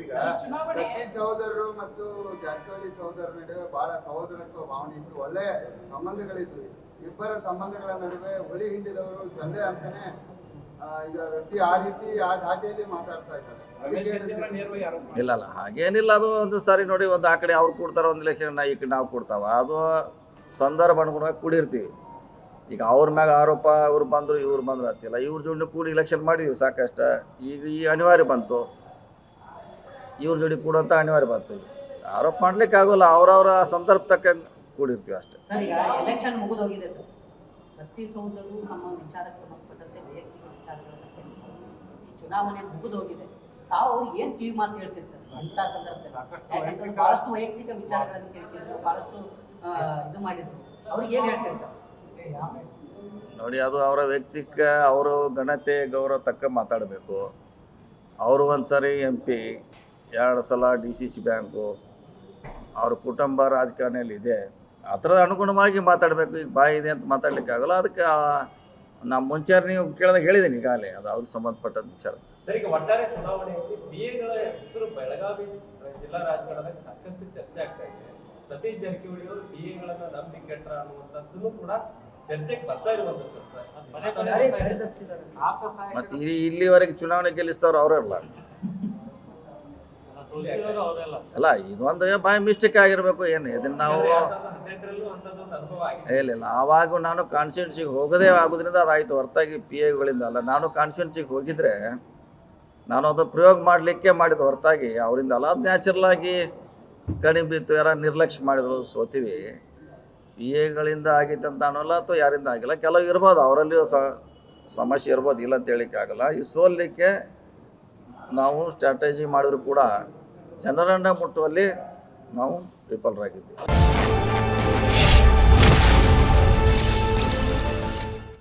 ಈಗ ಸತೀಶ್ ಸಹೋದರರು ಮತ್ತು ಜಾರಕಿಹೊಳಿ ಸಹೋದರರ ನಡುವೆ ಬಹಳ ಸಹೋದರತ್ವ ಭಾವನೆ ಇತ್ತು, ಒಳ್ಳೆ ಸಂಬಂಧಗಳಿದ್ವು. ಇಬ್ಬರ ಸಂಬಂಧಗಳ ನಡುವೆ ಹುಳಿ ಹಿಂಡಿದವರು ಜೊಲ್ಲೆ ಅಂತಾನೆ ಈಗ ವ್ಯಕ್ತಿ ಆ ರೀತಿ ಆ ಧಾಟಿಯಲ್ಲಿ ಮಾತಾಡ್ತಾ ಇದ್ದಾರೆ. ಇಲ್ಲ ಹಾಗೇನಿಲ್ಲ. ಅದು ಒಂದು ಸಾರಿ ನೋಡಿ, ಒಂದು ಆ ಕಡೆ ಅವ್ರು ಕೊಡ್ತಾರ, ಒಂದು ಇಲೆಕ್ಷನ್ ಈ ಕಡೆ ನಾವು ಕೊಡ್ತಾವ. ಅದು ಸಂದರ್ಭ ಅನುಗುಣವಾಗಿ ಕೂಡಿರ್ತೀವಿ. ಈಗ ಅವ್ರ ಮ್ಯಾಗ ಆರೋಪ ಅವ್ರು ಬಂದರು ಇವ್ರು ಬಂದ್ರು ಆಗ್ತಿಲ್ಲ, ಇವ್ರ ಜೋಡಿ ಕೂಡಿ ಇಲೆಕ್ಷನ್ ಮಾಡಿದ್ವಿ ಸಾಕಷ್ಟು. ಈಗ ಈ ಅನಿವಾರ್ಯ ಬಂತು, ಇವ್ರ ಜೋಡಿ ಕೂಡಂತ ಅನಿವಾರ್ಯ ಬಂತು. ಆರೋಪ ಮಾಡ್ಲಿಕ್ಕೆ ಆಗೋಲ್ಲ, ಅವ್ರವ್ರ ಸಂದರ್ಭ ತಕ್ಕ ಕೂಡಿರ್ತೀವಿ ಅಷ್ಟೇ. ಸರ್, ಈಗ ಎಲೆಕ್ಷನ್ ಮುಗಿದೋಗಿದೆ ಸರ್. ಸತೀಶ್ ಸಹೋದರರು ನಮ್ಮ ವಿಚಾರಕ್ಕೆ ಸಂಬಂಧಪಟ್ಟಂತೆ ವೈಯಕ್ತಿಕ ವಿಚಾರಗಳನ್ನು ಈ ಚುನಾವಣೆ ಮುಗಿದೋಗಿದೆ. ತಾವು ಅವ್ರಿಗೆ ಏನು ಕಿವಿ ಮಾತು ಹೇಳ್ತೀರಿ ಸರ್ ಅಂತ ಸಂದರ್ಭದಲ್ಲಿ? ಯಾಕಂದ್ರೆ ಬಹಳಷ್ಟು ವೈಯಕ್ತಿಕ ವಿಚಾರಗಳನ್ನು ಕೇಳ್ತಿದ್ರು, ಬಹಳಷ್ಟು ಇದು ಮಾಡಿದ್ರು. ಅವ್ರಿಗೆ ಏನು ಹೇಳ್ತೀರಿ ಸರ್? ನೋಡಿ, ಅದು ಅವರ ವ್ಯಕ್ತಿಕ, ಅವರು ಘನತೆ ಗೌರವ ತಕ್ಕ ಮಾತಾಡಬೇಕು. ಅವರು ಒಂದು ಸಾರಿ MP, 2 ಸಲ DCC ಬ್ಯಾಂಕು, ಅವ್ರ ಕುಟುಂಬ ರಾಜಕಾರಣಿಯಲ್ಲಿ ಇದೆ. ಆ ಥರದ ಅನುಗುಣವಾಗಿ ಮಾತಾಡಬೇಕು. ಈಗ ಬಾಯಿ ಇದೆ ಅಂತ ಮಾತಾಡ್ಲಿಕ್ಕೆ ಆಗೋಲ್ಲ. ಅದಕ್ಕೆ ನಮ್ಮ ಮುಂಚೆ ನೀವು ಕೇಳಿದಾಗ ಹೇಳಿದ್ದೀನಿ ಈಗಾಗಲೇ, ಅದು ಅವ್ರಿಗೆ ಸಂಬಂಧಪಟ್ಟದ ವಿಚಾರ. ಸರ್, ಈಗ ಒಟ್ಟಾರೆ ಚುನಾವಣೆಯಲ್ಲಿ PAಗಳ ಹೆಸರು ಬೆಳಗಾವಿ ಜಿಲ್ಲಾ ರಾಜಕಾರಣದಾಗ ಸಾಕಷ್ಟು ಚರ್ಚೆ ಆಗ್ತಾ ಇದೆ. ಸತೀಶ್ ಜಾರಕಿಹೊಳಿ ಅವರು PAಗಳನ್ನ ನಂಬಿ ಕೆಟ್ರ ಅನ್ನುವಂಥದ್ದನ್ನು ಕೂಡ ಚರ್ಚೆಗೆ ಬರ್ತಾ ಇರುವಂಥದ್ದು. ಮತ್ತು ಇಲ್ಲಿವರೆಗೆ ಚುನಾವಣೆ ಗೆಲ್ಲಿಸ್ತವ್ರು ಅವರಲ್ಲ ಅಲ್ಲ. ಇದೊಂದು ಬಾಯ್ ಮಿಸ್ಟೇಕ್ ಆಗಿರ್ಬೇಕು. ಏನು ಇದನ್ನ ನಾವು ಇಲ್ಲ ಆವಾಗ ನಾನು ಕಾನ್ಸ್ಟಿಟ್ಯೂನ್ಸಿಗೆ ಹೋಗೋದೇ ಆಗೋದ್ರಿಂದ ಅದಾಯಿತು, ಹೊರತಾಗಿ PAಗಳಿಂದ ಅಲ್ಲ. ನಾನು ಕಾನ್ಸ್ಟಿಟ್ಯೂನ್ಸಿಗೆ ಹೋಗಿದ್ರೆ ನಾನು ಅದು ಪ್ರಯೋಗ ಮಾಡಲಿಕ್ಕೆ ಮಾಡಿದ ಹೊರತಾಗಿ ಅವರಿಂದ ಅಲ್ಲ. ಅದು ನ್ಯಾಚುರಲ್ ಆಗಿ ಕಡಿಮೆ ಬಿತ್ತು, ಯಾರು ನಿರ್ಲಕ್ಷ್ಯ ಮಾಡಿದ್ರು, ಸೋತೀವಿ. PAಗಳಿಂದ ಆಗಿತ್ತು ಅಂತ ಅನ್ನೋಲ್ಲ, ಅಥವಾ ಯಾರಿಂದ ಆಗಿಲ್ಲ. ಕೆಲವು ಇರ್ಬೋದು, ಅವರಲ್ಲಿಯೂ ಸಮಸ್ಯೆ ಇರ್ಬೋದು, ಇಲ್ಲ ಅಂತ ಹೇಳಿಕ್ಕೆ ಆಗಲ್ಲ. ಈ ಸೋಲಿಕ್ಕೆ ನಾವು ಸ್ಟ್ರಾಟಜಿ ಮಾಡಿದ್ರು ಕೂಡ ಜನರನ್ನು ಮುಟ್ಟುವಲ್ಲಿ ನಾವು ವಿಫಲರಾಗಿದ್ದೀವಿ.